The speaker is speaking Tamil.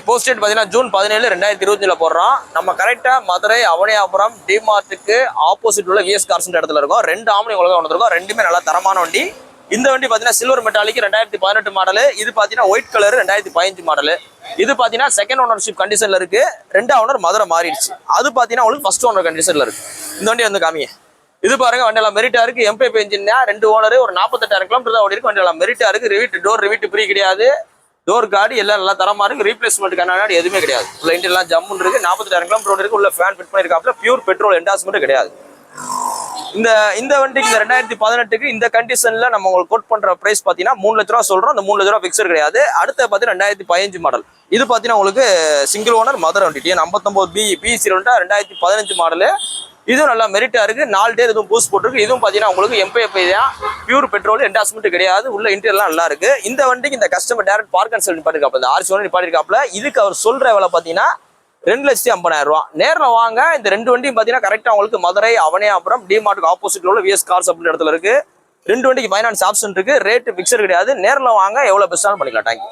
போஸ்ட் டேட் பார்த்தீங்கன்னா ஜூன் 17 2025 போடுறோம். நம்ம கரெக்டாக மதுரை அவனியாபுரம் டிமார்ட்டுக்கு ஆப்போசிட் உள்ள விஎஸ் கார்ஸ் இடத்துல இருக்கும். 2 ஆம்னி உங்களுக்கு வந்துருக்கும். ரெண்டுமே நல்லா தரமான வண்டி. இந்த வண்டி பார்த்தீங்கன்னா சில்வர் மெட்டாலிக் 2018 மாடல். இது பார்த்தீங்கன்னா ஒயிட் கலர் 2015 மாடல். இது பார்த்தீங்கன்னா செகண்ட் ஓனர்ஷிப் கண்டிஷன்ல இருக்கு. 2ஆம் ஓனர் மதுரை மாறிடுச்சு. அது பார்த்தீங்கன்னா உங்களுக்கு ஃபர்ஸ்ட் ஓனர் கண்டிஷன்ல இருக்கு. இந்த வண்டி வந்து காமிங்க. இது பாருங்க வண்டியெல்லாம் மெரிட்டா இருக்கு. எம்பிஎஃப் இன்ஜின் 2 ஓனர் ஒரு 48,000 கிலோமீட்டர் தான் ஓடி இருக்கு. வண்டியெல்லாம் மெரிட்டா இருக்கு. ரிவிட் ஃப்ரீ கிடையாது. டோர் கார்டு எல்லாம் நல்லா தரமா இருக்கு. ரீப்ளேஸ்மெண்ட் கண்ணாடி எதுவுமே கிடையாது. உள்ள இன்டெல்லாம் ஜம்முன்னு இருக்கு. 48,000 கிலோமீட்டர் இருக்கு. உள்ள ஃபேன் ஃபிட் பண்ணிருக்காப்ல. பியூர் பெட்ரோல் என்டாஸ்மெண்ட் கிடையாது. இந்த வண்டிக்கு இந்த 2018க்கு இந்த கண்டிஷன்ல நம்ம உங்களுக்கு கோட் பண்ற பிரைஸ் பாத்தீங்கன்னா 3 லட்ச ரூபா சொல்றோம். அந்த 3 லட்ச ரூபா பிக்சர் கிடையாது. அடுத்து பாத்தீங்கன்னா 2015 மாடல். இது பாத்தீங்கன்னா உங்களுக்கு சிங்கிள் ஓனர் மதுரை வண்டி TN59 BC 2015 மாடல். இதுவும் நல்லா மெரிட்டா இருக்கு. 4 டேர் இதுவும் பூஸ்ட் போட்டுருக்கு. இதுவும் பாத்தீங்கன்னா உங்களுக்கு எம்பிஎஃப் தான். பியூர் பெட்ரோல் என்டாஸ்மெண்ட் கிடையாது. உள்ள இன்டீரியர்லாம் நல்லா இருக்கு. இந்த வண்டிக்கு இந்த customer direct park and sell நிப்பாட்டிருக்காப்ல. இந்த RC நிப்பாட்டிருக்காப்ல. இதுக்கு அவர் சொல்ற விலை பாத்தீங்கன்னா 2,50,000 ரூபா. நேரில் வாங்க. இந்த 2 வண்டியும் பாத்தீங்கன்னா கரெக்டா உங்களுக்கு மதுரை அவனியாபுரம் டிமார்ட்டுக்கு ஆப்போசிட்ல உள்ள விஎஸ் கார்ஸ் அப்படின்ற இடத்துல இருக்கு. 2 வண்டிக்கு ஃபைனான்ஸ் ஆப்ஷன் இருக்கு. ரேட் பிக்சர் கிடையாது. நேரில் வாங்க. எவ்வளவு பெஸ்ட்டாலும் பண்ணிக்கலாம். தேங்க்யூ.